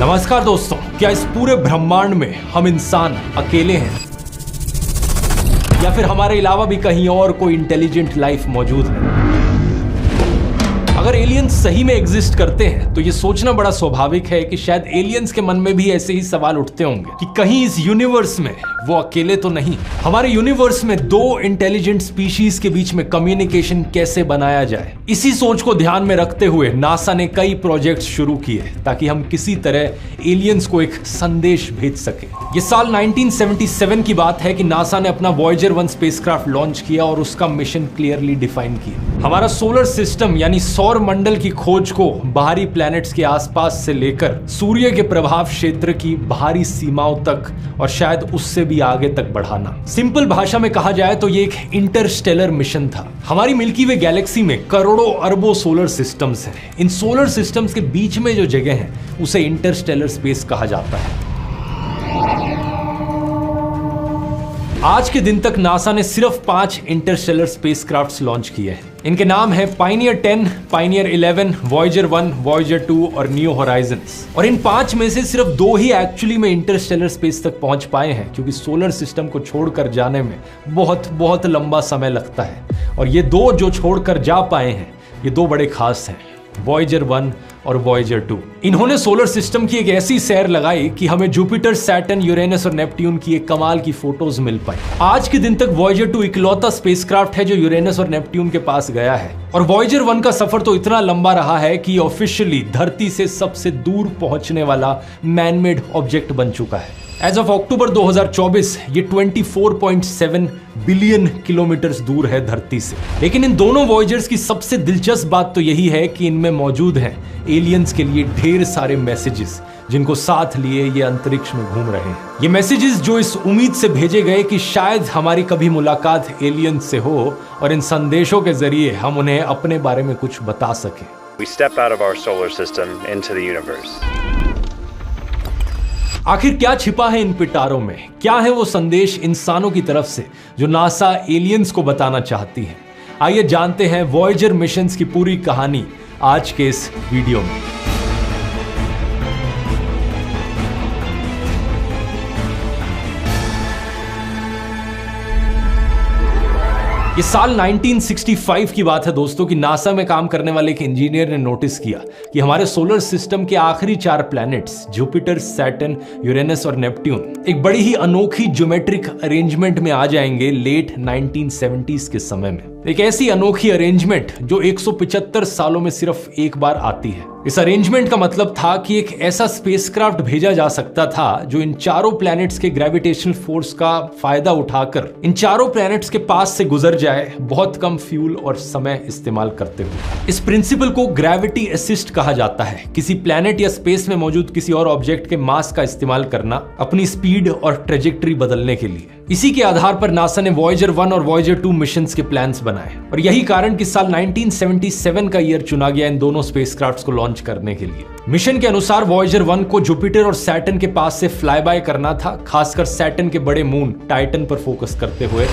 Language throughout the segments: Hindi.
नमस्कार दोस्तों, क्या इस पूरे ब्रह्मांड में हम इंसान अकेले हैं या फिर हमारे अलावा भी कहीं और कोई इंटेलिजेंट लाइफ मौजूद है? अगर एलियंस सही में एग्जिस्ट करते हैं तो ये सोचना बड़ा स्वाभाविक है कि शायद एलियंस के मन में भी ऐसे ही सवाल उठते होंगे कि कहीं इस यूनिवर्स में वो अकेले तो नहीं। हमारे यूनिवर्स में दो इंटेलिजेंट स्पीशीज के बीच में कम्युनिकेशन कैसे बनाया जाए, इसी सोच को ध्यान में रखते हुए नासा ने कई प्रोजेक्ट्स शुरू किए ताकि हम किसी तरह एलियंस को एक संदेश भेज सके। ये साल 1977 की बात है कि नासा ने अपना वॉयेजर 1 स्पेसक्राफ्ट लॉन्च किया और उसका मिशन क्लियरली डिफाइन किया। हमारा सोलर सिस्टम यानी सौर मंडल की खोज को बाहरी प्लैनेट्स के आसपास से लेकर सूर्य के प्रभाव क्षेत्र की बाहरी सीमाओं तक और शायद उससे भी आगे तक बढ़ाना। सिंपल भाषा में कहा जाए तो ये एक इंटरस्टेलर मिशन था। हमारी मिल्की वे गैलेक्सी में करोड़ों अरबों सोलर सिस्टम्स हैं। इन सोलर सिस्टम्स के बीच में जो जगह है उसे इंटरस्टेलर स्पेस कहा जाता है। आज के दिन तक नासा ने सिर्फ 5 इंटरस्टेलर स्पेसक्राफ्ट्स लॉन्च किए हैं। इनके नाम है पायनियर 10, पायनियर 11, वॉयेजर 1, वॉयेजर 2 और न्यू होराइजन्स। और इन 5 में से सिर्फ 2 ही एक्चुअली में इंटरस्टेलर स्पेस तक पहुंच पाए हैं, क्योंकि सोलर सिस्टम को छोड़कर जाने में बहुत लंबा समय लगता है। और ये 2 जो छोड़कर जा पाए हैं, ये 2 बड़े खास हैं, वॉयेजर 1 और वॉयेजर 2। इन्होंने सोलर सिस्टम की एक ऐसी सैर लगाई कि हमें जुपिटर, सैटर्न, यूरेनस और नेपट्यून की एक कमाल की फोटोज मिल पाई। आज के दिन तक वॉयेजर 2 इकलौता स्पेसक्राफ्ट है जो यूरेनस और नेपट्यून के पास गया है। और वॉयेजर 1 का सफर तो इतना लंबा रहा है कि ऑफिशियली धरती से सबसे दूर पहुंचने वाला मैनमेड ऑब्जेक्ट बन चुका है। एज ऑफ अक्टूबर 2024 ये 24.7 बिलियन किलोमीटर दूर है धरती से। लेकिन इन दोनों वॉयेजर्स की सबसे दिलचस्प बात तो यही है कि इनमें मौजूद हैं एलियंस के लिए ढेर सारे मैसेजेस, जिनको साथ लिए ये अंतरिक्ष में घूम रहे हैं। ये मैसेजेस जो इस उम्मीद से भेजे गए कि शायद हमारी कभी मुलाकात एलियंस से हो और इन संदेशों के जरिए हम उन्हें अपने बारे में कुछ बता सकें। We step out of our solar system into the universe. आखिर क्या छिपा है इन पिटारों में? क्या है वो संदेश इंसानों की तरफ से जो नासा एलियंस को बताना चाहती है? आइए जानते हैं वॉयेजर मिशंस की पूरी कहानी आज के इस वीडियो में। ये साल 1965 की बात है दोस्तों कि नासा में काम करने वाले एक इंजीनियर ने नोटिस किया कि हमारे सोलर सिस्टम के आखिरी 4 प्लैनेट्स जुपिटर, सैटर्न, यूरेनस और नेपट्यून एक बड़ी ही अनोखी ज्योमेट्रिक अरेंजमेंट में आ जाएंगे लेट 1970s के समय में। एक ऐसी अनोखी अरेंजमेंट जो 175 सालों में सिर्फ एक बार आती है। इस अरेंजमेंट का मतलब था कि एक ऐसा स्पेसक्राफ्ट भेजा जा सकता था जो इन चारों प्लैनेट्स के ग्रेविटेशनल फोर्स का फायदा उठाकर इन चारों प्लैनेट्स के पास से गुजर जाए, बहुत कम फ्यूल और समय इस्तेमाल करते हुए। इस प्रिंसिपल को ग्रेविटी असिस्ट कहा जाता है। किसी प्लैनेट या स्पेस में मौजूद किसी और ऑब्जेक्ट के मास का इस्तेमाल करना अपनी स्पीड और ट्रेजेक्टरी बदलने के लिए। इसी के आधार पर नासा ने वॉयेजर 1 और वॉयेजर 2 मिशंस के प्लान्स बनाए और यही कारण कि साल 1977 का ईयर चुना गया इन दोनों स्पेसक्राफ्ट्स को लॉन्च करने के लिए। मिशन के अनुसार वॉयेजर 1 को जुपिटर और सैटर्न के पास से फ्लाई बाय करना था, खासकर सैटर्न के बड़े मून टाइटन पर फोकस करते हुए,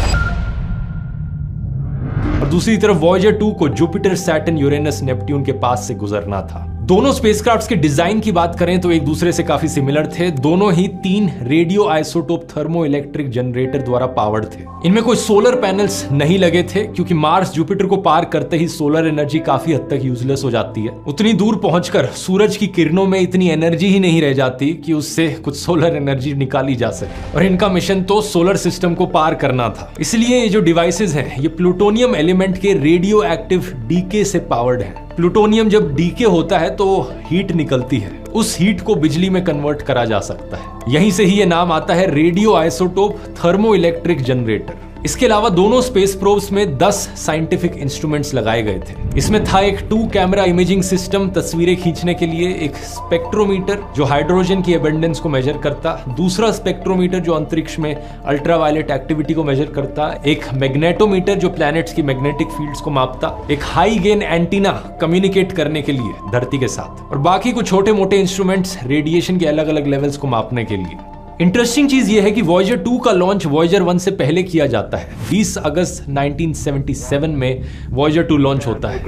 और दूसरी तरफ वॉयेजर 2 को जुपिटर, सैटर्न, यूरेनस, नेपट्यून के पास से गुजरना था। दोनों स्पेसक्राफ्ट्स के डिजाइन की बात करें तो एक दूसरे से काफी सिमिलर थे। दोनों ही 3 radio isotope thermo electric generator द्वारा पावर्ड थे। इनमें कोई सोलर पैनल्स नहीं लगे थे, क्योंकि मार्स जुपिटर को पार करते ही सोलर एनर्जी काफी हद तक यूजलेस हो जाती है। उतनी दूर पहुंचकर सूरज की किरणों में इतनी एनर्जी ही नहीं रह जाती कि उससे कुछ सोलर एनर्जी निकाली जा सके। और इनका मिशन तो सोलर सिस्टम को पार करना था। इसलिए ये जो डिवाइसेज हैं ये प्लूटोनियम एलिमेंट के रेडियो एक्टिव डीके से पावर्ड है। प्लूटोनियम जब डीके होता है तो हीट निकलती है, उस हीट को बिजली में कन्वर्ट करा जा सकता है। यहीं से ही ये नाम आता है radio isotope thermo electric generator. इसके अलावा दोनों स्पेस प्रोब्स में 10 साइंटिफिक इंस्ट्रूमेंट्स लगाए गए थे। इसमें था एक 2 कैमरा इमेजिंग सिस्टम तस्वीरें खींचने के लिए, एक स्पेक्ट्रोमीटर जो हाइड्रोजन की एबंडेंस को मेजर करता, दूसरा स्पेक्ट्रोमीटर जो अंतरिक्ष में अल्ट्रावायलेट एक्टिविटी को मेजर करता, एक मैग्नेटोमीटर जो प्लैनेट्स की मैग्नेटिक फील्ड्स को मापता, एक हाई गेन एंटीना कम्युनिकेट करने के लिए धरती के साथ, और बाकी कुछ छोटे मोटे इंस्ट्रूमेंट्स रेडिएशन के अलग अलग लेवल्स को मापने के लिए। इंटरेस्टिंग चीज यह है कि वॉयेजर 2 का लॉन्च वॉयेजर 1 से पहले किया जाता है। 20 अगस्त 1977 में वॉयेजर 2 लॉन्च होता है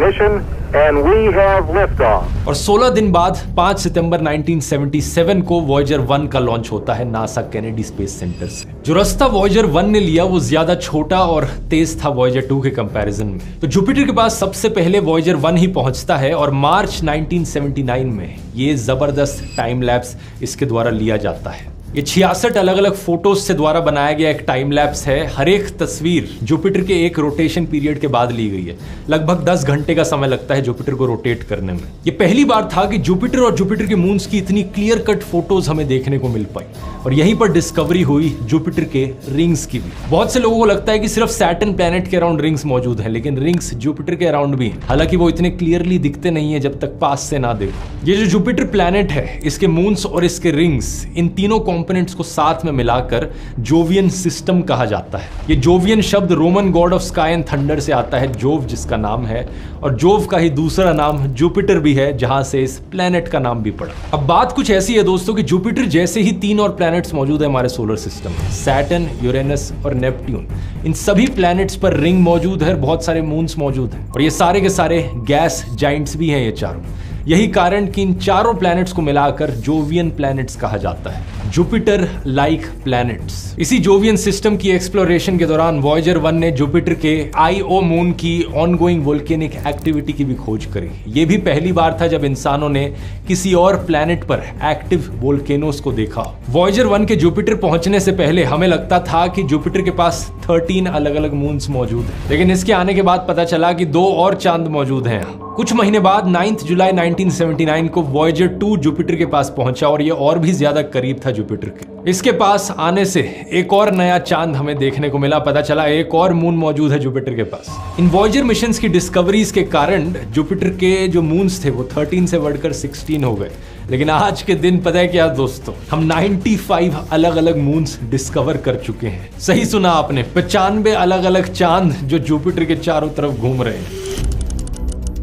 और 16 दिन बाद 5 सितंबर 1977 को वॉयेजर 1 का लॉन्च होता है नासा केनेडी स्पेस सेंटर से। जो रास्ता वॉयेजर 1 ने लिया वो ज्यादा छोटा और तेज था वॉयेजर 2 के कंपैरिजन में। तो जुपिटर के पास सबसे पहले वॉयेजर 1 ही पहुंचता है और मार्च 1979 में ये जबरदस्त टाइम लैप्स इसके द्वारा लिया जाता है। ये 66 अलग अलग फोटोज से द्वारा बनाया गया एक टाइम लैप्स है। हर एक तस्वीर जुपिटर के एक रोटेशन पीरियड के बाद ली गई है। लगभग 10 घंटे का समय लगता है जुपिटर को रोटेट करने में। ये पहली बार था कि जुपिटर और जुपिटर के मून्स की इतनी क्लियर कट फोटोज हमें देखने को मिल पाई और यहीं पर डिस्कवरी हुई जुपिटर के रिंग्स की भी। बहुत से लोगों को लगता है कि सिर्फ सैटर्न प्लैनेट के अराउंड रिंग्स मौजूद हैं, लेकिन रिंग्स जुपिटर के अराउंड भी हैं। हालांकि वो इतने क्लियरली दिखते नहीं है जब तक पास से ना देखो। ये जो जुपिटर प्लैनेट है, इसके मून्स और इसके रिंग्स, इन तीनों कंपोनेंट्स को साथ में मिलाकर जोवियन सिस्टम कहा जाता है। ये जोवियन शब्द Roman God of sky and thunder से आता है, जोव जिसका नाम है, और जोव का ही दूसरा नाम जुपिटर भी है, जहां से इस प्लैनेट का नाम भी पड़ा। अब बात कुछ ऐसी है दोस्तों कि जुपिटर जैसे ही 3 और प्लैनेट्स मौजूद है हमारे सोलर सिस्टम में, सैटर्न, यूरेनस और नेपट्यून। इन सभी प्लैनेट्स पर रिंग मौजूद है, बहुत सारे मून्स मौजूद हैं और ये सारे के सारे गैस जाइंट्स भी हैं ये चारों। यही कारण कि इन चारों प्लैनेट्स को मिलाकर जोवियन प्लैनेट्स कहा जाता है, जुपिटर लाइक प्लैनेट्स। इसी जोवियन सिस्टम की एक्सप्लोरेशन के दौरान वॉयेजर 1 ने जुपिटर के आईओ मून की ऑनगोइंग वोल्केनिक एक्टिविटी की भी खोज करी। यह भी पहली बार था जब इंसानों ने किसी और प्लैनेट पर एक्टिव वोल्केनोस को देखा। वॉयेजर 1 के जुपिटर पहुंचने से पहले हमें लगता था कि जुपिटर के पास 13 अलग अलग मून्स मौजूद हैं, लेकिन इसके आने के बाद पता चला कि 2 और चांद मौजूद हैं। कुछ महीने बाद 9 जुलाई 1979 को वॉयेजर 2 जुपिटर के पास पहुंचा और यह और भी ज्यादा करीब था जुपिटर के। इसके पास आने से एक और नया चांद हमें देखने को मिला। पता चला एक और मून मौजूद है जुपिटर के पास। इन वॉयेजर मिशंस की डिस्कवरीज के कारण जुपिटर के जो मून्स थे वो 13 से बढ़कर 16 हो गए। लेकिन आज के दिन पता है क्या दोस्तों, हम 95 अलग अलग मून्स डिस्कवर कर चुके हैं। सही सुना आपने, 95 अलग अलग चांद जो जुपिटर के चारों तरफ घूम रहे हैं।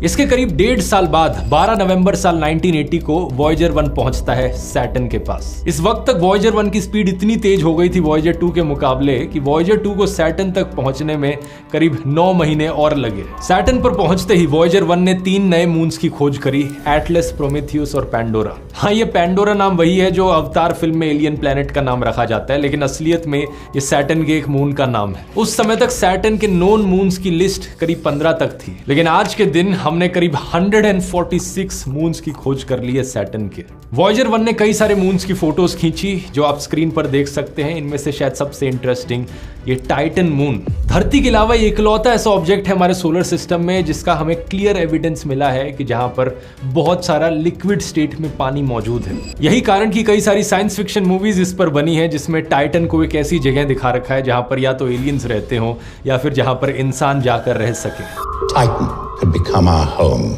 इसके करीब 1.5 साल बाद 12 नवंबर साल 1980 को वॉयेजर 1 पहुंचता है सैटर्न के पास। इस वक्त तक वॉयेजर 1 की स्पीड इतनी तेज हो गई थी वॉयेजर 2 के मुकाबले कि वॉयेजर 2 को सैटर्न तक पहुंचने में करीब 9 महीने और लगे। सैटर्न पर पहुंचते ही वॉयेजर 1 ने 3 नए मून्स की खोज करी, एटलस, प्रोमेथियस और पैंडोरा। हाँ, ये पैंडोरा नाम वही है जो अवतार फिल्म में एलियन प्लैनेट का नाम रखा जाता है, लेकिन असलियत में ये सैटर्न के एक मून का नाम है। उस समय तक सैटर्न के नोन मून्स की लिस्ट करीब 15 तक थी, लेकिन आज के दिन हमने करीब 146 मून्स की खोज कर ली है सैटर्न के। वॉयेजर 1 ने कई सारे मून्स की फोटोज खींची जो आप स्क्रीन पर देख सकते हैं। इनमें से शायद सबसे इंटरेस्टिंग ये टाइटन मून। धरती के अलावा ये इकलौता ऐसा ऑब्जेक्ट है हमारे सोलर सिस्टम में जिसका हमें क्लियर एविडेंस मिला है कि जहां पर बहुत सारा लिक्विड स्टेट में पानी मौजूद है। यही कारण कि कई सारी साइंस फिक्शन मूवीज इस पर बनी है जिसमें टाइटन को एक ऐसी जगह दिखा रखा है जहां पर या तो एलियंस रहते हो या फिर जहां पर इंसान जाकर रह सके। Titan could become our home.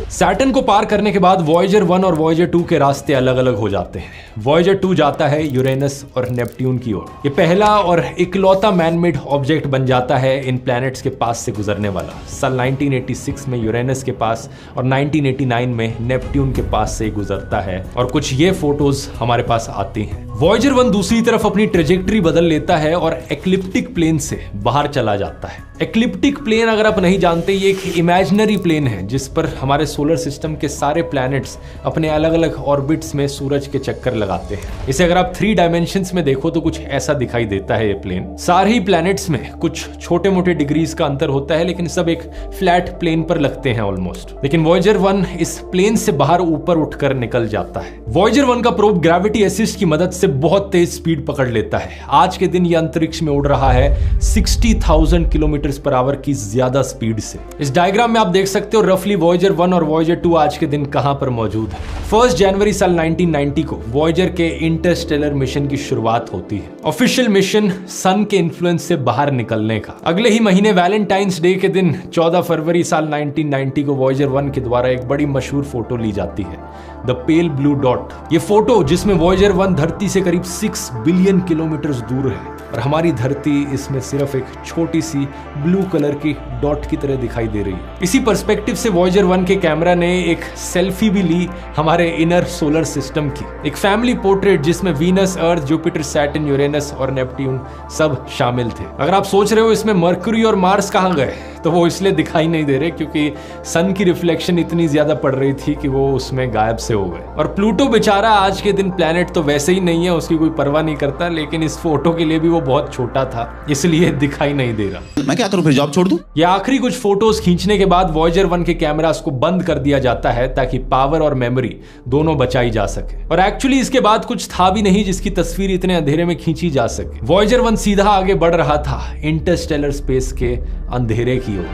Saturn को पार करने के बाद वॉयेजर 1 और वॉयेजर 2 के रास्ते अलग अलग हो जाते हैं। वॉयेजर 2 जाता है यूरेनस और नेपट्यून की ओर। ये पहला और इकलौता मैनमेड ऑब्जेक्ट बन जाता है इन प्लैनेट्स के पास से गुजरने वाला। साल 1986 में यूरेनस के पास और 1989 में नेपट्यून के पास से गुजरता है और कुछ ये फोटोज हमारे पास आती हैं। वॉयेजर 1 दूसरी तरफ अपनी ट्रेजेक्टरी बदल लेता है और एक्लिप्टिक प्लेन से बाहर चला जाता है। एक्लिप्टिक प्लेन अगर आप नहीं जानते, ये एक इमेजिनरी प्लेन है जिस पर हमारे सोलर सिस्टम के सारे प्लैनेट्स अपने अलग अलग ऑर्बिट्स में सूरज के चक्कर लगाते हैं। इसे अगर आप 3 डायमेंशंस में देखो तो कुछ ऐसा दिखाई देता है ये प्लेन। सारे ही प्लैनेट्स में कुछ छोटे मोटे डिग्रीज का अंतर होता है लेकिन सब एक फ्लैट प्लेन पर लगते हैं ऑलमोस्ट। लेकिन वॉयेजर 1 इस प्लेन से बाहर ऊपर उठकर निकल जाता है। वॉयेजर 1 का प्रोब ग्रेविटी असिस्ट की मदद से बहुत तेज स्पीड पकड़ लेता है। आज के दिन ये अंतरिक्ष में उड़ रहा है 60,000 किलोमीटर पर आवर की ज्यादा स्पीड से। इस डायग्राम में आप देख सकते हो रफली वॉयेजर 1 और वॉयेजर 2 आज के दिन कहां पर मौजूद है। 1 जनवरी साल 1990 को वॉयेजर के इंटरस्टेलर मिशन की शुरुआत होती है। ऑफिशियल मिशन सन के इन्फ्लुएंस से बाहर निकलने का। अगले ही महीने वैलेंटाइंस डे के दिन 14 फरवरी साल 1990 को वॉयेजर 1 के द्वारा एक बड़ी मशहूर फोटो ली जाती है द पेल ब्लू डॉट। ये फोटो जिसमें वॉयेजर 1 धरती से करीब 6 बिलियन किलोमीटर दूर है और हमारी धरती इसमें सिर्फ एक छोटी सी ब्लू कलर की डॉट की तरह दिखाई दे रही है। इसी पर्सपेक्टिव से वॉयेजर 1 के कैमरा ने एक सेल्फी भी ली हमारे इनर सोलर सिस्टम की, एक फैमिली पोर्ट्रेट जिसमें वीनस, अर्थ, जुपिटर, सैटर्न, यूरेनस और नेपट्यून सब शामिल थे। अगर आप सोच रहे हो इसमें मरकरी और मार्स कहां गए, तो वो इसलिए दिखाई नहीं दे रहे क्योंकि सन की रिफ्लेक्शन इतनी ज्यादा पड़ रही थी कि वो उसमें गायब से हो गए। और प्लूटो बेचारा आज के दिन प्लेनेट तो वैसे ही नहीं है, उसकी कोई परवाह नहीं करता, लेकिन इस फोटो के लिए भी वो बहुत छोटा था, इसलिए दिखाई नहीं दे रहा। मैं क्या करूं फिर, जॉब छोड़ दूं? ये आखिरी कुछ फोटोज खींचने के बाद वॉयेजर 1 के कैमरास को बंद कर दिया जाता है ताकि पावर और मेमोरी दोनों बचाई जा सके। और एक्चुअली इसके बाद कुछ था भी नहीं जिसकी तस्वीर इतने अंधेरे में खींची जा सके। वॉयेजर 1 सीधा आगे बढ़ रहा था इंटरस्टेलर स्पेस के अंधेरे की ओर।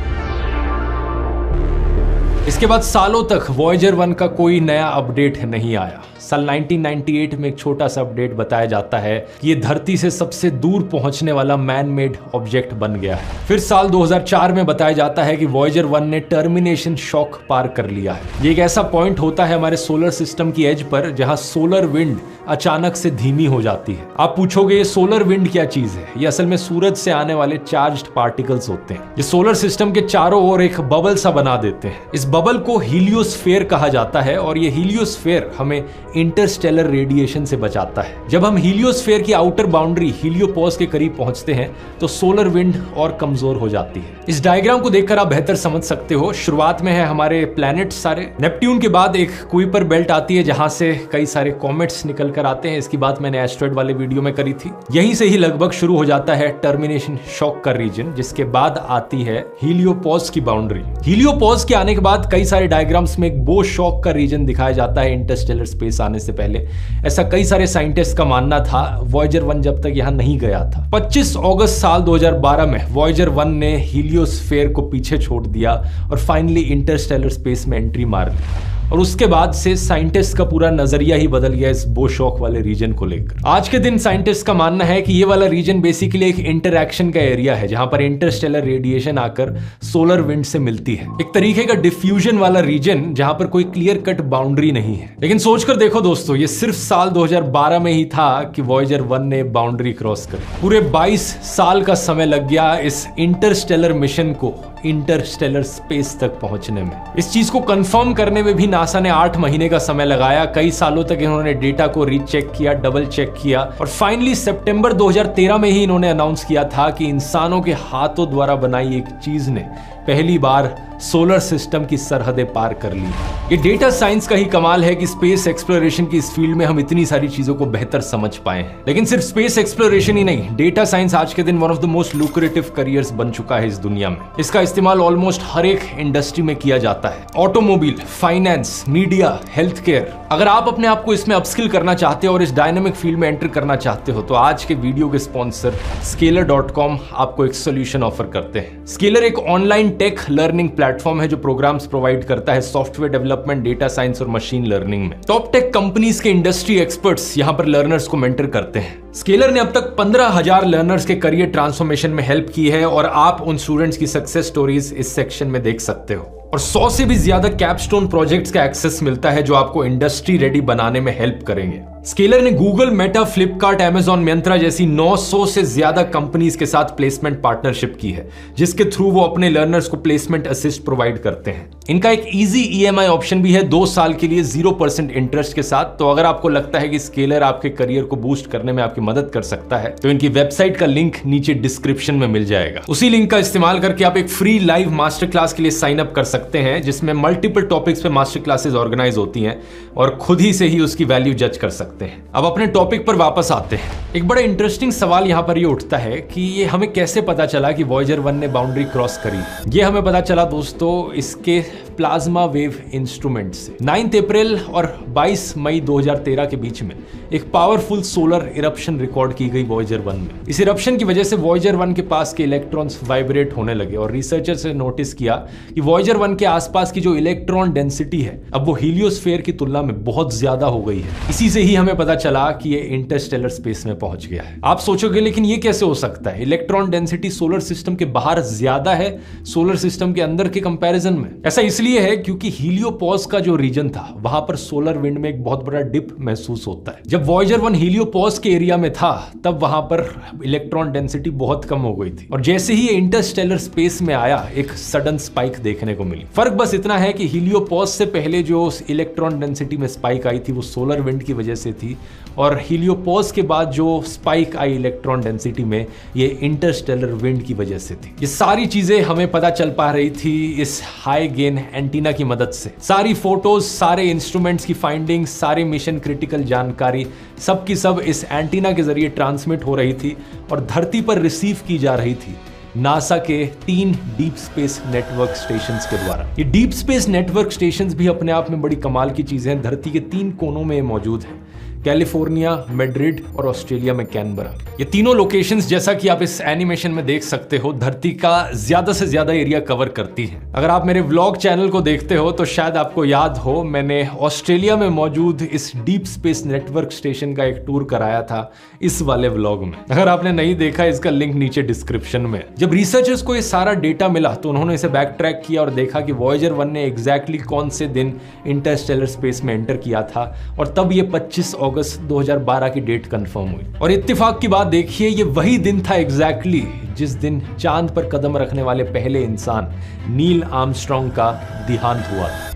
इसके बाद सालों तक वॉयेजर 1 का कोई नया अपडेट नहीं आया। साल 1998 में एक छोटा सा अपडेट बताया जाता है कि ये धरती से सबसे दूर पहुंचने वाला मैन मेड ऑब्जेक्ट बन गया है। फिर साल 2004 में बताया जाता है कि वॉयेजर 1 ने टर्मिनेशन शॉक पार कर लिया है। ये एक ऐसा पॉइंट होता है हमारे सोलर सिस्टम की एज पर जहां सोलर विंड अचानक से धीमी हो जाती है। आप पूछोगे ये सोलर विंड क्या चीज है? ये असल में सूरज से आने वाले चार्ज्ड पार्टिकल्स होते हैं। ये सोलर सिस्टम के चारों ओर एक बबल सा बना देते हैं। इस बबल को हीलियोस्फीयर कहा जाता है और ये हीलियोस्फीयर हमें इंटरस्टेलर रेडिएशन से बचाता है। जब हम हीलियोस्फीयर की आउटर बाउंड्री हीलियोपॉज के करीब पहुंचते हैं तो सोलर विंड और कमजोर हो जाती है। इस डायग्राम को देखकर आप बेहतर समझ सकते हो। शुरुआत में है हमारे प्लैनेट सारे, नेपट्यून के बाद एक कुइपर बेल्ट आती है जहां से कई सारे कॉमेट्स निकल कर आते हैं। इसकी बात मैंने एस्ट्रॉइड वाले वीडियो में करी थी। यहीं से ही लगभग शुरू हो जाता है टर्मिनेशन शॉक का रीजन, जिसके बाद आती है हीलियोपॉज की बाउंड्री। हीलियोपॉज के आने के बाद कई सारे डायग्राम्स में एक बो शॉक का रीजन दिखाया जाता है इंटरस्टेलर स्पेस आने से पहले। ऐसा कई सारे साइंटिस्ट का मानना था वॉयेजर 1 जब तक यहां नहीं गया था। 25 अगस्त साल 2012 में वॉयेजर 1 ने हीलियोस्फीयर को पीछे छोड़ दिया और फाइनली इंटरस्टेलर स्पेस में एंट्री मार ली। और उसके बाद से साइंटिस्ट का पूरा नजरिया ही बदल गया इस बो शॉक वाले रीजन को लेकर। आज के दिन साइंटिस्ट का मानना है कि ये वाला रीजन बेसिकली एक इंटरैक्शन का एरिया है जहां पर इंटरस्टेलर रेडिएशन आकर सोलर विंड से मिलती है। एक तरीके का डिफ्यूजन वाला रीजन जहां पर कोई क्लियर कट बाउंड्री नहीं है। लेकिन सोचकर देखो दोस्तों, ये सिर्फ साल 2012 में ही था कि वॉयेजर 1 ने बाउंड्री क्रॉस कर पूरे 22 साल का समय लग गया इस इंटरस्टेलर मिशन को इंटरस्टेलर स्पेस तक पहुंचने में। इस चीज को कंफर्म करने में भी नासा ने 8 महीने का समय लगाया। कई सालों तक इन्होंने डेटा को रीचेक किया, डबल चेक किया और फाइनली सितंबर 2013 में ही इन्होंने अनाउंस किया था कि इंसानों के हाथों द्वारा बनाई एक चीज ने पहली बार सोलर सिस्टम की सरहदें पार कर ली। ये डेटा साइंस का ही कमाल है कि स्पेस एक्सप्लोरेशन की इस फील्ड में हम इतनी सारी चीजों को बेहतर समझ पाए हैं। लेकिन सिर्फ स्पेस एक्सप्लोरेशन ही नहीं, डेटा साइंस आज के दिन one of the most lucrative careers बन चुका है इस दुनिया में। इसका इस्तेमाल ऑलमोस्ट हर एक इंडस्ट्री में किया जाता है। Automobile, finance, media, health care. अगर आप अपने आप को इसमें अपस्किल करना चाहते हो और इस डायनामिक फील्ड में एंटर करना चाहते हो तो आज के वीडियो के स्पॉन्सर Scalar.com आपको एक सोल्यूशन ऑफर करते हैं। स्केलर एक ऑनलाइन टेक लर्निंग प्लेटफॉर्म है जो प्रोग्राम्स प्रोवाइड करता है सॉफ्टवेयर डेवलपमेंट, डेटा साइंस और मशीन लर्निंग में। टॉप टेक कंपनीज के इंडस्ट्री एक्सपर्ट्स यहां पर लर्नर्स को मेंटर करते हैं। स्केलर ने अब तक 15,000 लर्नर्स के करियर ट्रांसफॉर्मेशन में हेल्प की है और आप उन स्टूडेंट्स की सक्सेस स्टोरीज इस सेक्शन में देख सकते हो। और 100 से भी ज्यादा कैपस्टोन प्रोजेक्ट्स का एक्सेस मिलता है जो आपको इंडस्ट्री रेडी बनाने में हेल्प करेंगे। स्केलर ने Google, Meta, Flipkart, Amazon, Myntra जैसी 900 से ज्यादा कंपनीज के साथ प्लेसमेंट पार्टनरशिप की है, जिसके थ्रू वो अपने लर्नर्स को प्लेसमेंट असिस्ट प्रोवाइड करते हैं। इनका एक इजी EMI ऑप्शन भी है 2 साल के लिए 0% इंटरेस्ट के साथ। तो अगर आपको लगता है कि स्केलर आपके करियर को बूस्ट करने में आपकी मदद कर सकता है तो इनकी वेबसाइट का लिंक नीचे डिस्क्रिप्शन में मिल जाएगा। उसी लिंक का इस्तेमाल करके आप एक फ्री लाइव मास्टर क्लास के लिए साइन अप कर सकते हैं जिसमें मल्टीपल टॉपिक्स पे मास्टर क्लासेस ऑर्गेनाइज होती हैं और खुद ही से ही उसकी वैल्यू जज कर सकते हैं। अब अपने टॉपिक पर वापस आते हैं। एक बड़ा इंटरेस्टिंग सवाल यहां पर ये उठता है कि ये हमें कैसे पता चला कि वॉयेजर 1 ने बाउंड्री क्रॉस करी। ये हमें पता चला दोस्तों इसके प्लाज्मा वेव इंस्ट्रूमेंट से। 9 अप्रैल और 22 मई 2013 के बीच में एक पावरफुल सोलर इरप्शन रिकॉर्ड की गई वॉयेजर 1 में। इस इरप्शन की वजह से वॉयेजर 1 के पास के इलेक्ट्रॉन्स वाइब्रेट होने लगे और रिसर्चर्स ने नोटिस किया कि वॉयेजर 1 के आसपास की जो इलेक्ट्रॉन डेंसिटी है अब वो हीलियोस्फीयर की तुलना में बहुत ज्यादा हो गई है। इसी से ही हमें पता चला कि ये इंटरस्टेलर स्पेस में पहुंच गया है। आप सोचोगे लेकिन ये कैसे हो सकता है? इलेक्ट्रॉन डेंसिटी सोलर सिस्टम के बाहर ज्यादा है सोलर सिस्टम के अंदर के कंपैरिजन में। ऐसा इसलिए इसलिए है क्योंकि हीलियोपॉज का जो रीजन था वहां पर सोलर विंड में एक बहुत बड़ा डिप महसूस होता है। जब वॉयेजर 1 हीलियोपॉज के एरिया में था तब वहां पर इलेक्ट्रॉन डेंसिटी बहुत कम हो गई थी, और जैसे ही ये इंटरस्टेलर स्पेस में आया एक सडन स्पाइक देखने को मिली। फर्क बस इतना है कि हीलियोपॉज से पहले जो इलेक्ट्रॉन डेंसिटी में स्पाइक आई थी वो सोलर विंड की वजह से थी, और हीलियोपॉज के बाद जो स्पाइक आई इलेक्ट्रॉन डेंसिटी में ये इंटरस्टेलर विंड की वजह से थी। ये सारी चीजें हमें पता चल पा रही थी इस हाई गेन एंटीना की मदद से। सारी फोटोज, सारे इंस्ट्रूमेंट्स की फाइंडिंग, सारी मिशन क्रिटिकल जानकारी सब की सब इस एंटीना के जरिए ट्रांसमिट हो रही थी और धरती पर रिसीव की जा रही थी नासा के 3 डीप स्पेस नेटवर्क स्टेशंस के द्वारा। ये डीप स्पेस नेटवर्क स्टेशंस भी अपने आप में बड़ी कमाल की चीजें हैं। धरती के 3 कोनों में मौजूद है, कैलिफोर्निया, मैड्रिड और ऑस्ट्रेलिया में कैनबरा। ये तीनों लोकेशंस जैसा कि आप इस एनिमेशन में देख सकते हो धरती का ज्यादा से ज्यादा एरिया कवर करती हैं। अगर आप मेरे व्लॉग चैनल को देखते हो तो शायद आपको याद हो मैंने ऑस्ट्रेलिया में मौजूद इस डीप स्पेस नेटवर्क स्टेशन का एक टूर कराया था इस वाले व्लॉग में। अगर आपने नहीं देखा इसका लिंक नीचे डिस्क्रिप्शन में। जब रिसर्चर्स को ये सारा डेटा मिला तो उन्होंने इसे बैक ट्रैक किया और देखा कि वॉयेजर 1 ने एग्जैक्टली कौन से दिन इंटरस्टेलर स्पेस में एंटर किया था, और तब ये 25 अगस्त 2012 की डेट कंफर्म हुई। और इत्तेफाक की बात देखिए, ये वही दिन था एग्जैक्टली जिस दिन चांद पर कदम रखने वाले पहले इंसान नील आर्मस्ट्रॉन्ग का देहांत हुआ था।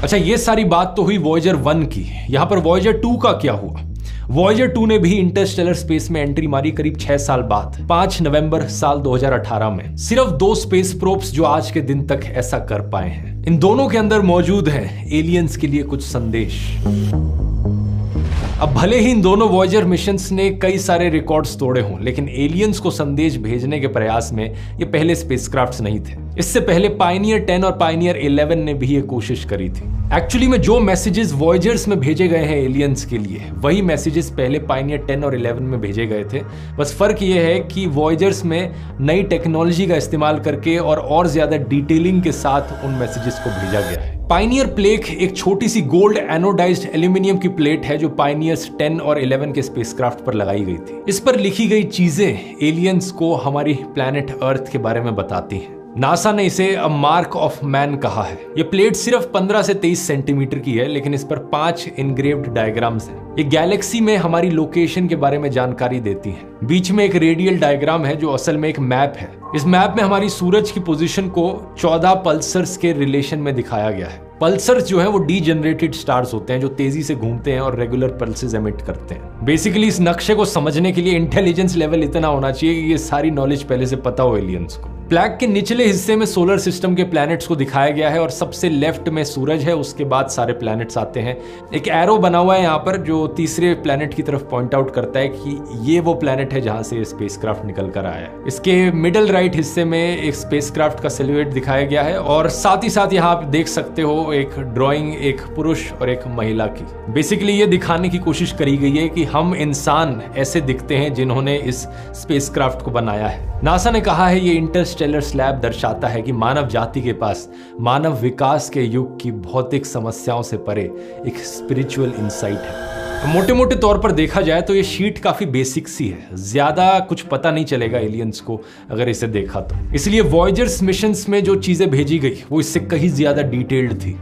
अच्छा, ये सारी बात तो हुई वॉयेजर 1 की। यहां पर वॉयेजर 2 का क्या हुआ? वॉयेजर 2 ने भी इंटरस्टेलर स्पेस में एंट्री मारी करीब 6 साल बाद, 5 नवंबर साल 2018 में। सिर्फ 2 स्पेस प्रोब्स जो आज के दिन तक ऐसा कर पाए हैं। इन दोनों के अंदर मौजूद है एलियंस के लिए कुछ संदेश। अब भले ही इन दोनों वॉयेजर मिशंस ने कई सारे रिकॉर्ड्स तोड़े हों, लेकिन एलियंस को संदेश भेजने के प्रयास में ये पहले स्पेसक्राफ्ट्स नहीं थे। इससे पहले पायनियर 10 और पायनियर 11 ने भी ये कोशिश करी थी। एक्चुअली में जो मैसेजेस वॉयेजर्स में भेजे गए हैं एलियंस के लिए, वही मैसेजेस पहले पायनियर 10 और 11 में भेजे गए थे। बस फर्क ये है कि वॉयेजर्स में नई टेक्नोलॉजी का इस्तेमाल करके और ज्यादा डिटेलिंग के साथ उन मैसेजेस को भेजा गया है। पायनियर प्लेट एक छोटी सी गोल्ड एनोडाइज्ड एल्यूमिनियम की प्लेट है जो पायनियर्स 10 और 11 के स्पेसक्राफ्ट पर लगाई गई थी। इस पर लिखी गई चीजें एलियंस को हमारी प्लैनेट अर्थ के बारे में बताती हैं। नासा ने इसे अ मार्क ऑफ मैन कहा है। ये प्लेट सिर्फ 15 से 23 सेंटीमीटर की है, लेकिन इस पर 5 इनग्रेव्ड डायग्राम्स हैं। ये गैलेक्सी में हमारी लोकेशन के बारे में जानकारी देती है। बीच में एक रेडियल डायग्राम है जो असल में एक मैप है। इस मैप में हमारी सूरज की पोजीशन को 14 पल्सर्स के रिलेशन में दिखाया गया है। पल्सर्स जो है वो डीजनरेटेड स्टार्स होते हैं जो तेजी से घूमते हैं और रेगुलर पल्सेस एमिट करते हैं। बेसिकली इस नक्शे को समझने के लिए इंटेलिजेंस लेवल इतना होना चाहिए कि ये सारी नॉलेज पहले से पता हो एलियंस को। ब्लैक के निचले हिस्से में सोलर सिस्टम के प्लैनेट्स को दिखाया गया है और सबसे लेफ्ट में सूरज है, उसके बाद सारे प्लैनेट्स आते हैं। एक एरो बना हुआ है यहाँ पर जो तीसरे प्लैनेट की तरफ पॉइंट आउट करता है कि ये वो प्लैनेट है जहां से स्पेसक्राफ्ट निकल कर आया है। इसके मिडल राइट हिस्से में एक स्पेसक्राफ्ट का सिलुएट दिखाया गया है और साथ ही साथ यहाँ आप देख सकते हो एक ड्राइंग एक पुरुष और एक महिला की। बेसिकली ये दिखाने की कोशिश करी गई है कि हम इंसान ऐसे दिखते हैं जिन्होंने इस स्पेसक्राफ्ट को बनाया है। नासा ने कहा है ये इंटरस्टेलर स्लैब दर्शाता है कि मानव जाति के पास मानव विकास के युग की भौतिक समस्याओं से परे एक स्पिरिचुअल इंसाइट है। मोटे मोटे तौर पर देखा जाए तो ये शीट काफी बेसिक सी है, ज्यादा कुछ पता नहीं चलेगा एलियंस को अगर इसे देखा तो। इसलिए वॉयेजर्स मिशंस में जो चीजें भेजी गई वो इससे कहीं ज्यादा डिटेल्ड थी।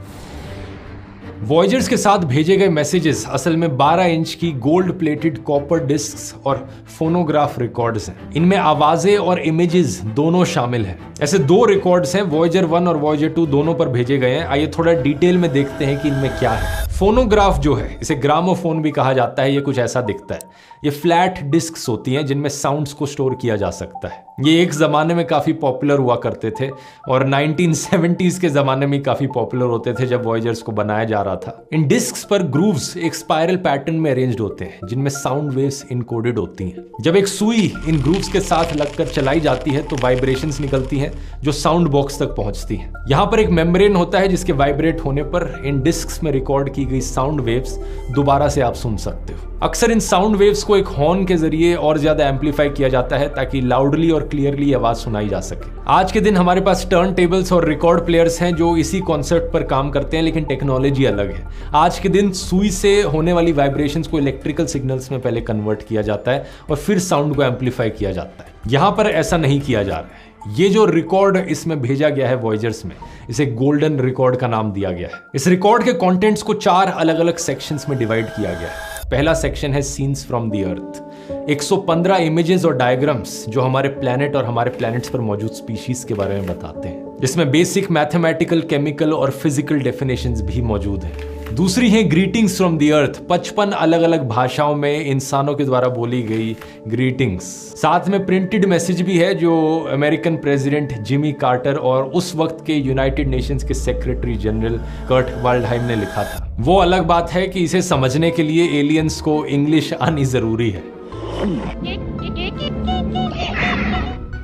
वॉयेजर्स के साथ भेजे गए मैसेजेस असल में 12 इंच की गोल्ड प्लेटेड कॉपर डिस्क्स और फोनोग्राफ रिकॉर्ड्स हैं। इनमें आवाजें और इमेजेस दोनों शामिल हैं। ऐसे 2 रिकॉर्ड्स हैं, वॉयेजर 1 और वॉयेजर 2 दोनों पर भेजे गए हैं। आइए थोड़ा डिटेल में देखते हैं कि इनमें क्या है। फोनोग्राफ जो है, इसे ग्रामोफोन भी कहा जाता है, ये कुछ ऐसा दिखता है। ये फ्लैट डिस्क्स होती हैं जिनमें साउंड्स को स्टोर किया जा सकता है। ये एक जमाने में काफी पॉपुलर हुआ करते थे और 1970s के जमाने में काफी पॉपुलर होते थे जब वॉयेजर्स को बनाया जा रहा था। इन डिस्क्स पर ग्रूव्स एक स्पाइरल पैटर्न में अरेंज्ड होते हैं जिनमें साउंड वेव्स इनकोडेड होती हैं। जब एक सुई इन ग्रूव्स के साथ लगकर चलाई जाती है तो वाइब्रेशंस निकलती हैं जो साउंड बॉक्स तक पहुंचती हैं। यहाँ पर एक मेम्ब्रेन होता है जिसके वाइब्रेट होने पर इन डिस्क्स में रिकॉर्ड की गई साउंड वेव्स दोबारा से आप सुन सकते हो। अक्सर इन साउंड वेव्स को एक हॉर्न के जरिए और ज्यादा एम्पलीफाई किया जाता है ताकि लाउडली और क्लियरली आवाज सुनाई जा सके। आज के दिन हमारे पास टर्न टेबल्स और रिकॉर्ड प्लेयर्स हैं जो इसी कॉन्सेप्ट पर काम करते हैं, लेकिन टेक्नोलॉजी अलग है। आज के दिन सुई से होने वाली वाइब्रेशंस को इलेक्ट्रिकल सिग्नल्स में पहले कन्वर्ट किया जाता है और फिर साउंड को एम्पलीफाई किया जाता है। यहां पर ऐसा नहीं किया जा रहा है। ये जो रिकॉर्ड इसमें भेजा गया है वॉयजर्स में, इसे गोल्डन रिकॉर्ड का नाम दिया गया है। इस रिकॉर्ड के कंटेंट्स को 4 अलग अलग सेक्शंस में डिवाइड किया गया है। पहला सेक्शन है scenes from the earth. 115 images और डायग्राम्स जो हमारे प्लैनेट और हमारे प्लैनेट्स पर मौजूद स्पीशीज के बारे में बताते हैं, जिसमें बेसिक मैथमेटिकल, केमिकल और फिजिकल डेफिनेशंस भी मौजूद हैं। दूसरी है ग्रीटिंग्स फ्रॉम द अर्थ। 55 अलग अलग भाषाओं में इंसानों के द्वारा बोली गई ग्रीटिंग्स। साथ में प्रिंटेड मैसेज भी है जो अमेरिकन प्रेसिडेंट जिमी कार्टर और उस वक्त के यूनाइटेड नेशंस के सेक्रेटरी जनरल कर्ट वाल्डहाइम ने लिखा था। वो अलग बात है कि इसे समझने के लिए एलियंस को इंग्लिश आनी जरूरी है।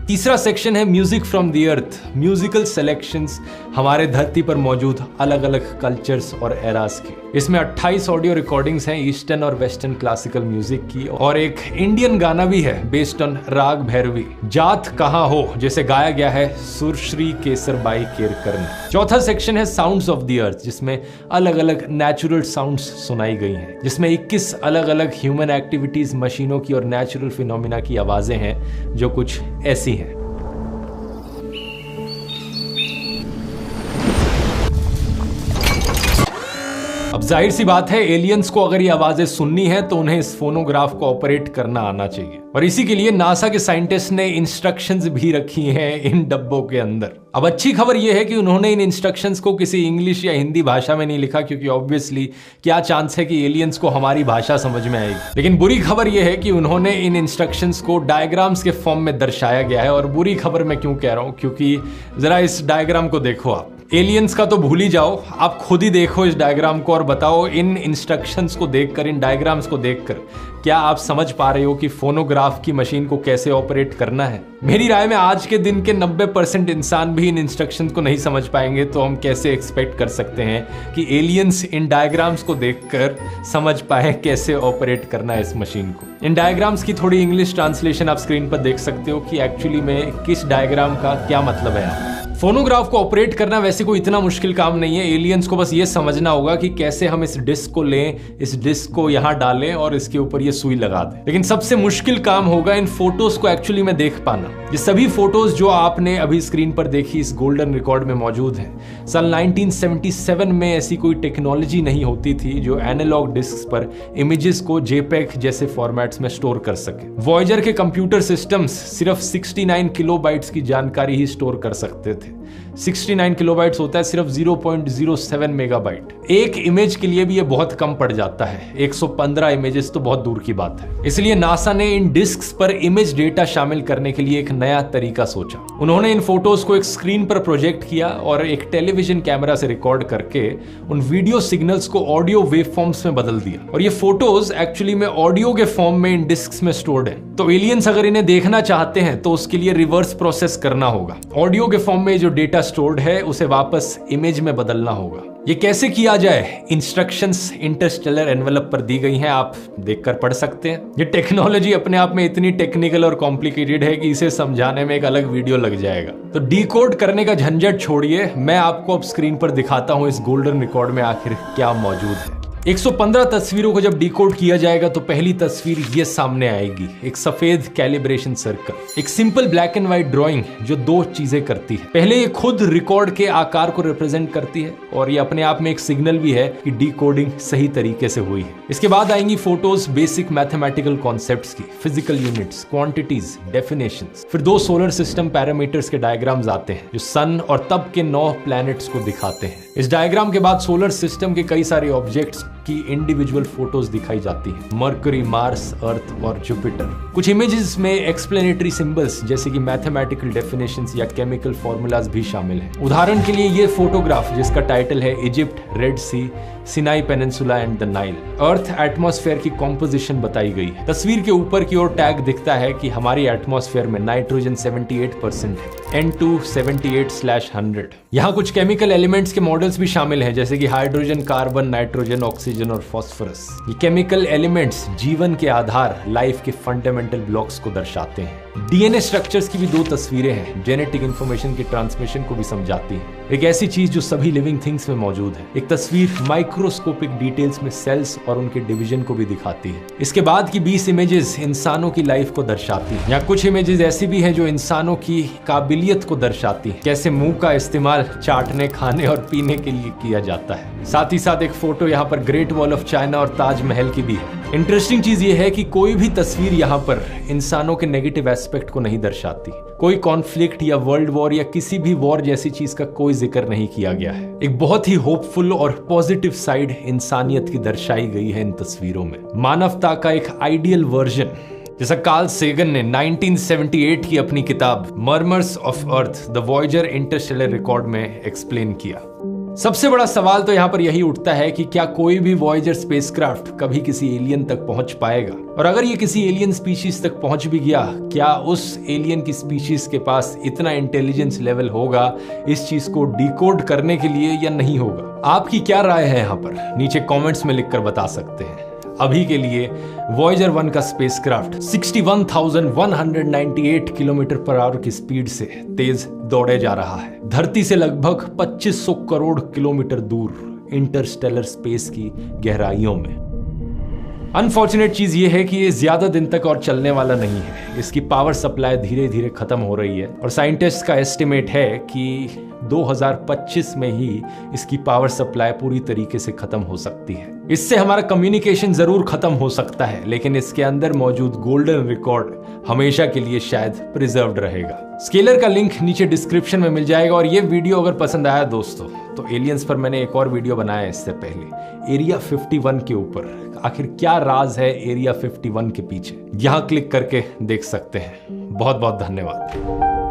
तीसरा सेक्शन है music from the earth. Musical selections हमारे धरती पर मौजूद अलग अलग कल्चर्स और एरास की। इसमें 28 ऑडियो रिकॉर्डिंग्स हैं ईस्टर्न और वेस्टर्न क्लासिकल म्यूजिक की, और एक इंडियन गाना भी है बेस्ड ऑन राग भैरवी, जात कहाँ हो, जिसे गाया गया है सुरश्री केसरबाई केरकर ने। चौथा सेक्शन है साउंड्स ऑफ द अर्थ, जिसमें अलग अलग नेचुरल साउंड्स सुनाई गई हैं, जिसमें 21 अलग अलग ह्यूमन एक्टिविटीज, मशीनों की और नेचुरल फिनोमिना की आवाजें हैं जो कुछ ऐसी हैं। अब जाहिर सी बात है, एलियंस को अगर ये आवाजें सुननी है तो उन्हें इस फोनोग्राफ को ऑपरेट करना आना चाहिए, और इसी के लिए नासा के साइंटिस्ट ने इंस्ट्रक्शंस भी रखी हैं इन डब्बों के अंदर। अब अच्छी खबर यह है कि उन्होंने इन इंस्ट्रक्शंस को किसी इंग्लिश या हिंदी भाषा में नहीं लिखा, क्योंकि ऑब्वियसली क्या चांस है कि एलियंस को हमारी भाषा समझ में आएगी। लेकिन बुरी खबर यह है कि उन्होंने इन इंस्ट्रक्शंस को डायग्राम्स के फॉर्म में दर्शाया गया है। और बुरी खबर मैं क्यों कह रहा हूं, क्योंकि जरा इस डायग्राम को देखो आप। एलियंस का तो भूल ही जाओ, आप खुद ही देखो इस डायग्राम को और बताओ इन इंस्ट्रक्शंस को देखकर, इन डायग्राम्स को देखकर क्या आप समझ पा रहे हो कि फोनोग्राफ की मशीन को कैसे ऑपरेट करना है। मेरी राय में आज के दिन के 90% इंसान भी इन इंस्ट्रक्शंस को नहीं समझ पाएंगे, तो हम कैसे एक्सपेक्ट कर सकते हैं कि एलियंस इन डायग्राम्स को देखकर समझ पाए कैसे ऑपरेट करना है इस मशीन को। इन डायग्राम्स की थोड़ी इंग्लिश ट्रांसलेशन आप स्क्रीन पर देख सकते हो कि एक्चुअली में किस डायग्राम का क्या मतलब है। फोनोग्राफ को ऑपरेट करना वैसे कोई इतना मुश्किल काम नहीं है। एलियंस को बस ये समझना होगा कि कैसे हम इस डिस्क को लें, इस डिस्क को यहां डालें और इसके ऊपर ये सुई लगा दें। लेकिन सबसे मुश्किल काम होगा इन फोटोज को एक्चुअली में देख पाना। ये सभी फोटोज जो आपने अभी स्क्रीन पर देखी इस गोल्डन रिकॉर्ड में मौजूद हैं। साल 1977 में ऐसी कोई टेक्नोलॉजी नहीं होती थी जो एनालॉग डिस्क पर इमेजेस को जेपेग जैसे फॉर्मेट्स में स्टोर कर सके। वॉयजर के कंप्यूटर सिस्टम्स सिर्फ 69 किलोबाइट्स की जानकारी ही स्टोर कर सकते थे। 69 किलोबाइट्स होता है सिर्फ 0.07 मेगाबाइट। एक इमेज के लिए भी ये बहुत कम पड़ जाता है, 115 इमेजेस तो बहुत दूर की बात है। इसलिए नासा ने इन डिस्क्स पर इमेज डेटा शामिल करने के लिए एक नया तरीका सोचा। उन्होंने इन फोटोज को एक स्क्रीन पर प्रोजेक्ट किया और एक टेलीविजन कैमरा से रिकॉर्ड करके उन वीडियो सिग्नल्स को ऑडियो वेव फॉर्म्स में बदल दिया, और ये फोटोज एक्चुअली में ऑडियो के फॉर्म में इन डिस्क्स में स्टोर्ड है। तो एलियंस अगर इन्हें देखना चाहते हैं तो उसके लिए रिवर्स प्रोसेस करना होगा। ऑडियो के फॉर्म में जो डेटा स्टोर्ड है उसे वापस इमेज में बदलना होगा। ये कैसे किया जाए, इंस्ट्रक्शंस इंटरस्टेलर एनवेलप पर दी गई हैं, आप देखकर पढ़ सकते हैं। ये टेक्नोलॉजी अपने आप में इतनी टेक्निकल और कॉम्प्लिकेटेड है कि इसे समझाने में एक अलग वीडियो लग जाएगा। तो डिकोड करने का झंझट छोड़िए, मैं आपको अब स्क्रीन पर दिखाता हूं इस गोल्डन रिकॉर्ड में आखिर क्या मौजूद है। 115 तस्वीरों को जब डिकोड किया जाएगा तो पहली तस्वीर ये सामने आएगी, एक सफेद कैलिब्रेशन सर्कल, एक simple black and white drawing जो दो चीजें करती है। पहले ये खुद रिकॉर्ड के आकार को रिप्रेजेंट करती है और ये अपने आप में एक सिग्नल भी है कि डिकोडिंग सही तरीके से हुई है। इसके बाद आएंगी फोटोज बेसिक मैथमेटिकल कॉन्सेप्ट्स की, फिजिकल यूनिट्स, क्वांटिटीज, डेफिनेशंस। फिर 2 सोलर सिस्टम पैरामीटर्स के डायग्राम्स आते हैं जो सन और तब के 9 प्लैनेट्स को दिखाते हैं। इस डायग्राम के बाद सोलर सिस्टम के कई सारे ऑब्जेक्ट्स की इंडिविजुअल फोटोज दिखाई जाती हैं, मरकरी, मार्स, अर्थ और जुपिटर। कुछ इमेजेस में एक्सप्लेनेटरी सिंबल्स जैसे कि मैथमेटिकल डेफिनेशंस या केमिकल फॉर्मूलाज भी शामिल हैं। उदाहरण के लिए ये फोटोग्राफ जिसका टाइटल है Egypt, Red Sea, Sinai Peninsula and the Nile. Earth atmosphere की कॉम्पोजिशन बताई गई है। तस्वीर के ऊपर की ओर टैग दिखता है कि हमारी एटमॉस्फेयर में नाइट्रोजन 78% है, N2 78/100। यहाँ कुछ केमिकल एलिमेंट्स के मॉडल्स भी शामिल हैं जैसे कि हाइड्रोजन, कार्बन, नाइट्रोजन, ऑक्सीजन और फास्फोरस। ये केमिकल एलिमेंट्स जीवन के आधार, लाइफ के फंडामेंटल ब्लॉक्स को दर्शाते हैं। डीएनए स्ट्रक्चर्स की भी 2 तस्वीरें हैं, जेनेटिक इंफॉर्मेशन के ट्रांसमिशन को भी समझाती हैं। एक ऐसी चीज जो सभी लिविंग थिंग्स में मौजूद है। एक तस्वीर माइक्रोस्कोपिक डिटेल्स में सेल्स और उनके डिवीजन को भी दिखाती है। इसके बाद की 20 इमेजेस इंसानों की लाइफ को दर्शाती हैं। यहाँ कुछ इमेजेस ऐसी भी हैं जो इंसानों की काबिलियत को दर्शाती हैं, कैसे मुंह का इस्तेमाल चाटने, खाने और पीने के लिए किया जाता है। साथ ही साथ एक फोटो यहाँ पर ग्रेट वॉल ऑफ चाइना और ताजमहल की भी है। इंटरेस्टिंग चीज ये है कि कोई भी तस्वीर यहाँ पर इंसानों के नेगेटिव एस्पेक्ट को नहीं दर्शाती। कोई कॉन्फ्लिक्ट या वर्ल्ड वॉर या किसी भी वॉर जैसी चीज का कोई जिक्र नहीं किया गया है। एक बहुत ही होपफुल और पॉजिटिव साइड इंसानियत की दर्शाई गई है इन तस्वीरों में। मानवता का एक आइडियल वर्जन, जैसा कार्ल सेगन ने 1978 की अपनी किताब murmurs of earth the Voyager Interstellar record में एक्सप्लेन किया। सबसे बड़ा सवाल तो यहाँ पर यही उठता है कि क्या कोई भी वॉयेजर स्पेसक्राफ्ट कभी किसी एलियन तक पहुंच पाएगा, और अगर ये किसी एलियन स्पीशीज तक पहुंच भी गया, क्या उस एलियन की स्पीशीज के पास इतना इंटेलिजेंस लेवल होगा इस चीज को डिकोड करने के लिए या नहीं होगा? आपकी क्या राय है यहाँ पर? नीचे कमेंट्स में लिखकर बता सकते हैं। अभी के लिए वॉयेजर 1 का स्पेसक्राफ्ट 61,198 किलोमीटर पर आवर की स्पीड से तेज दौड़े जा रहा है, धरती से लगभग 2500 करोड़ किलोमीटर दूर इंटरस्टेलर स्पेस की गहराइयों में। अनफॉर्चुनेट चीज ये है कि ये ज्यादा दिन तक और चलने वाला नहीं है। इसकी पावर सप्लाई धीरे धीरे खत्म हो रही है और साइंटिस्ट का एस्टिमेट है कि 2025 में ही इसकी पावर सप्लाई पूरी तरीके से खत्म हो सकती है। इससे हमारा कम्युनिकेशन जरूर खत्म हो सकता है, लेकिन इसके अंदर मौजूद गोल्डन रिकॉर्ड हमेशा के लिए शायद प्रिजर्व्ड रहेगा। स्केलर का लिंक नीचे डिस्क्रिप्शन में मिल जाएगा। और ये वीडियो अगर पसंद आया दोस्तों, तो एलियंस पर मैंने एक और वीडियो बनाया इससे पहले, एरिया 51 के ऊपर। आखिर क्या राज है एरिया 51 के पीछे, यहां क्लिक करके देख सकते हैं। बहुत बहुत धन्यवाद।